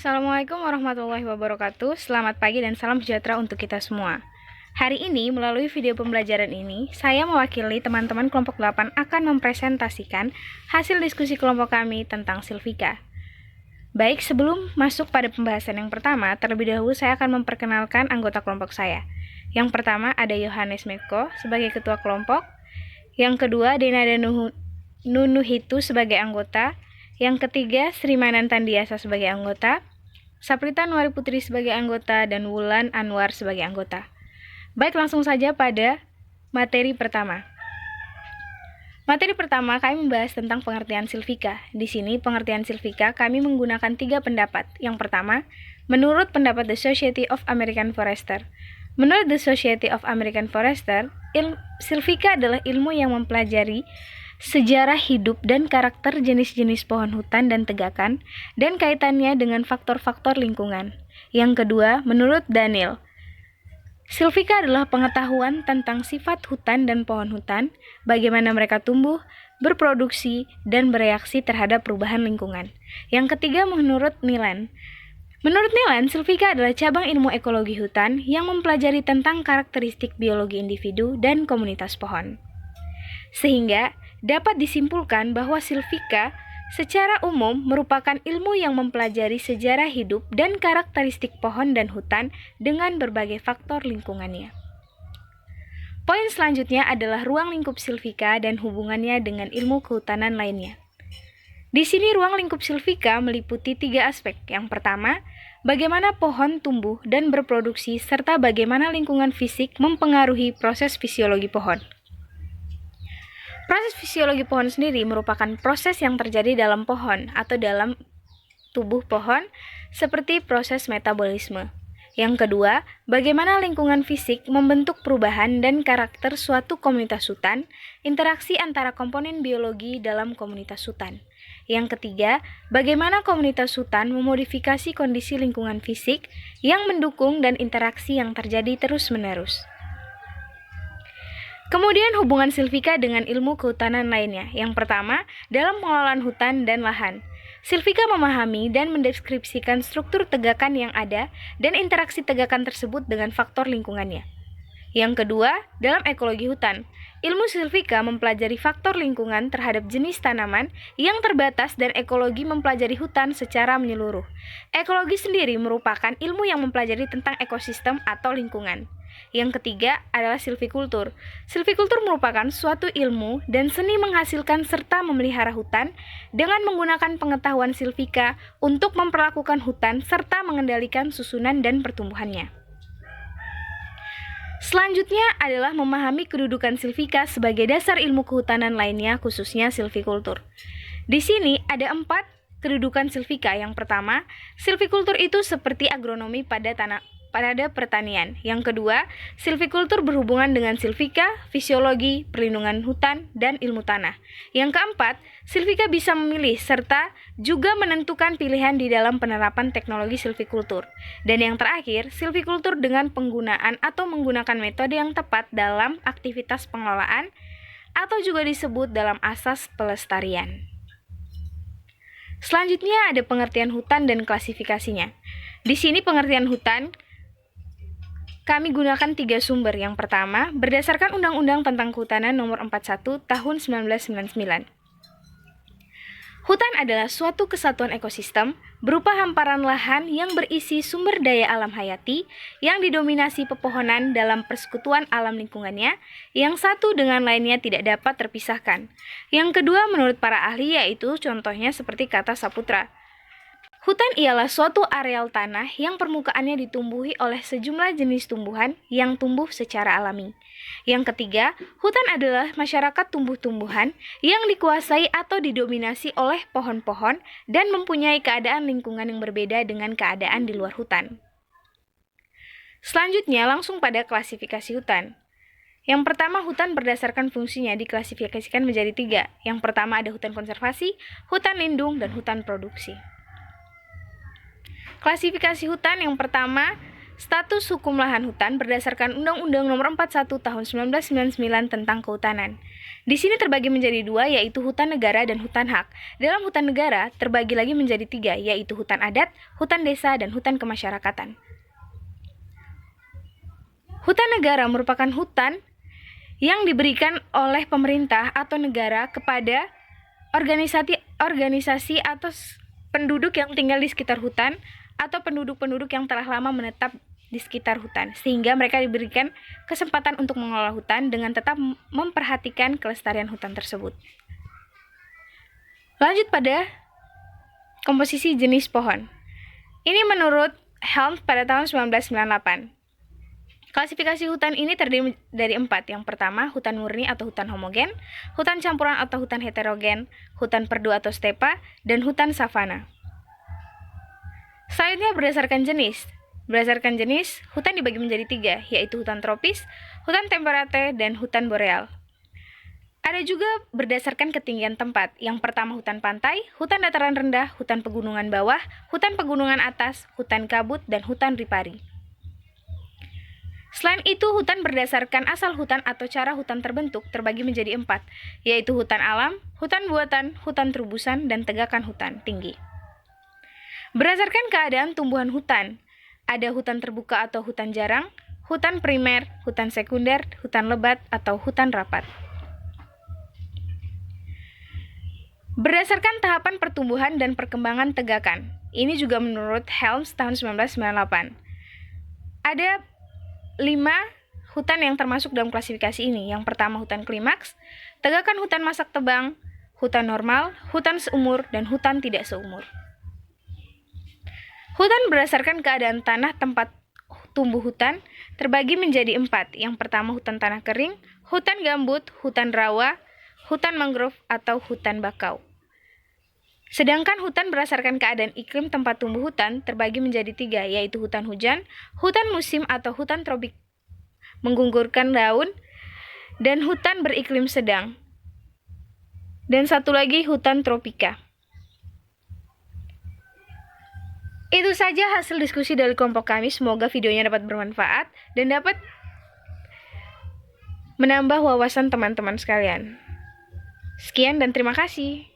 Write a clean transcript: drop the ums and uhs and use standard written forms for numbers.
Assalamualaikum warahmatullahi wabarakatuh. Selamat pagi dan salam sejahtera untuk kita semua. Hari ini, melalui video pembelajaran ini, saya mewakili teman-teman kelompok 8 akan mempresentasikan hasil diskusi kelompok kami tentang silvika. Baik, sebelum masuk pada pembahasan yang pertama, terlebih dahulu saya akan memperkenalkan anggota kelompok saya. Yang pertama ada Yohanes Meko sebagai ketua kelompok. Yang kedua, Denada Nunuhitu sebagai anggota. Yang ketiga, Sri Manantandiasa sebagai anggota, Saprita Nuari Putri sebagai anggota, dan Wulan Anwar sebagai anggota. Baik, langsung saja pada materi pertama. Materi pertama, kami membahas tentang pengertian silvika. Di sini, pengertian silvika kami menggunakan 3 pendapat. Yang pertama, menurut pendapat The Society of American Forester. Menurut The Society of American Forester, silvika adalah ilmu yang mempelajari sejarah hidup dan karakter jenis-jenis pohon hutan dan tegakan, dan kaitannya dengan faktor-faktor lingkungan. Yang kedua, menurut Daniel, silvika adalah pengetahuan tentang sifat hutan dan pohon hutan, bagaimana mereka tumbuh, berproduksi, dan bereaksi terhadap perubahan lingkungan. Yang ketiga, menurut Nilan, silvika adalah cabang ilmu ekologi hutan yang mempelajari tentang karakteristik biologi individu dan komunitas pohon. Sehingga dapat disimpulkan bahwa silvika secara umum merupakan ilmu yang mempelajari sejarah hidup dan karakteristik pohon dan hutan dengan berbagai faktor lingkungannya. Poin selanjutnya adalah ruang lingkup silvika dan hubungannya dengan ilmu kehutanan lainnya. Di sini ruang lingkup silvika meliputi 3 aspek. Yang pertama, bagaimana pohon tumbuh dan berproduksi serta bagaimana lingkungan fisik mempengaruhi proses fisiologi pohon. Proses fisiologi pohon sendiri merupakan proses yang terjadi dalam pohon atau dalam tubuh pohon seperti proses metabolisme. Yang kedua, bagaimana lingkungan fisik membentuk perubahan dan karakter suatu komunitas hutan, interaksi antara komponen biologi dalam komunitas hutan. Yang ketiga, bagaimana komunitas hutan memodifikasi kondisi lingkungan fisik yang mendukung dan interaksi yang terjadi terus-menerus. Kemudian hubungan silvika dengan ilmu kehutanan lainnya. Yang pertama, dalam pengelolaan hutan dan lahan. Silvika memahami dan mendeskripsikan struktur tegakan yang ada dan interaksi tegakan tersebut dengan faktor lingkungannya. Yang kedua, dalam ekologi hutan. Ilmu silvika mempelajari faktor lingkungan terhadap jenis tanaman yang terbatas dan ekologi mempelajari hutan secara menyeluruh. Ekologi sendiri merupakan ilmu yang mempelajari tentang ekosistem atau lingkungan. Yang ketiga adalah silvikultur. Silvikultur merupakan suatu ilmu dan seni menghasilkan serta memelihara hutan dengan menggunakan pengetahuan silvika untuk memperlakukan hutan serta mengendalikan susunan dan pertumbuhannya. Selanjutnya adalah memahami kedudukan silvika sebagai dasar ilmu kehutanan lainnya, khususnya silvikultur. Di sini ada 4 kedudukan silvika. Yang pertama, silvikultur itu seperti agronomi pada pertanian. Yang kedua, silvikultur berhubungan dengan silvika, fisiologi, perlindungan hutan, dan ilmu tanah. Yang keempat, silvika bisa memilih serta juga menentukan pilihan di dalam penerapan teknologi silvikultur. Dan yang terakhir, silvikultur dengan penggunaan atau menggunakan metode yang tepat dalam aktivitas pengelolaan atau juga disebut dalam asas pelestarian. Selanjutnya ada pengertian hutan dan klasifikasinya. Di sini pengertian hutan kami gunakan 3 sumber. Yang pertama, berdasarkan Undang-Undang tentang Kehutanan Nomor 41 Tahun 1999. Hutan adalah suatu kesatuan ekosistem berupa hamparan lahan yang berisi sumber daya alam hayati yang didominasi pepohonan dalam persekutuan alam lingkungannya yang satu dengan lainnya tidak dapat terpisahkan. Yang kedua, menurut para ahli yaitu contohnya seperti kata Saputra. Hutan ialah suatu areal tanah yang permukaannya ditumbuhi oleh sejumlah jenis tumbuhan yang tumbuh secara alami. Yang ketiga, hutan adalah masyarakat tumbuh-tumbuhan yang dikuasai atau didominasi oleh pohon-pohon dan mempunyai keadaan lingkungan yang berbeda dengan keadaan di luar hutan. Selanjutnya, langsung pada klasifikasi hutan. Yang pertama, hutan berdasarkan fungsinya diklasifikasikan menjadi 3. Yang pertama ada hutan konservasi, hutan lindung, dan hutan produksi. Klasifikasi hutan yang pertama, status hukum lahan hutan berdasarkan Undang-Undang Nomor 41 Tahun 1999 tentang Kehutanan. Di sini terbagi menjadi dua, yaitu hutan negara dan hutan hak. Dalam hutan negara terbagi lagi menjadi tiga, yaitu hutan adat, hutan desa, dan hutan kemasyarakatan. Hutan negara merupakan hutan yang diberikan oleh pemerintah atau negara kepada organisasi atau penduduk yang tinggal di sekitar hutan atau penduduk-penduduk yang telah lama menetap di sekitar hutan, sehingga mereka diberikan kesempatan untuk mengelola hutan dengan tetap memperhatikan kelestarian hutan tersebut. Lanjut pada komposisi jenis pohon. Ini menurut Helms pada tahun 1998. Klasifikasi hutan ini terdiri dari 4. Yang pertama, hutan murni atau hutan homogen, hutan campuran atau hutan heterogen, hutan perdu atau stepa, dan hutan savana. Selanjutnya berdasarkan jenis. Berdasarkan jenis, hutan dibagi menjadi 3, yaitu hutan tropis, hutan temperate, dan hutan boreal. Ada juga berdasarkan ketinggian tempat. Yang pertama hutan pantai, hutan dataran rendah, hutan pegunungan bawah, hutan pegunungan atas, hutan kabut, dan hutan ripari. Selain itu, hutan berdasarkan asal hutan atau cara hutan terbentuk terbagi menjadi 4, yaitu hutan alam, hutan buatan, hutan terubusan, dan tegakan hutan tinggi. Berdasarkan keadaan tumbuhan hutan, ada hutan terbuka atau hutan jarang, hutan primer, hutan sekunder, hutan lebat, atau hutan rapat. Berdasarkan tahapan pertumbuhan dan perkembangan tegakan, ini juga menurut Helms tahun 1998. Ada 5 hutan yang termasuk dalam klasifikasi ini. Yang pertama hutan klimaks, tegakan hutan masak tebang, hutan normal, hutan seumur, dan hutan tidak seumur. Hutan berdasarkan keadaan tanah tempat tumbuh hutan terbagi menjadi 4. Yang pertama hutan tanah kering, hutan gambut, hutan rawa, hutan mangrove, atau hutan bakau. Sedangkan hutan berdasarkan keadaan iklim tempat tumbuh hutan terbagi menjadi 3, yaitu hutan hujan, hutan musim atau hutan tropik menggugurkan daun, dan hutan beriklim sedang. Dan satu lagi hutan tropika. Itu saja hasil diskusi dari kelompok kami. Semoga videonya dapat bermanfaat dan dapat menambah wawasan teman-teman sekalian. Sekian dan terima kasih.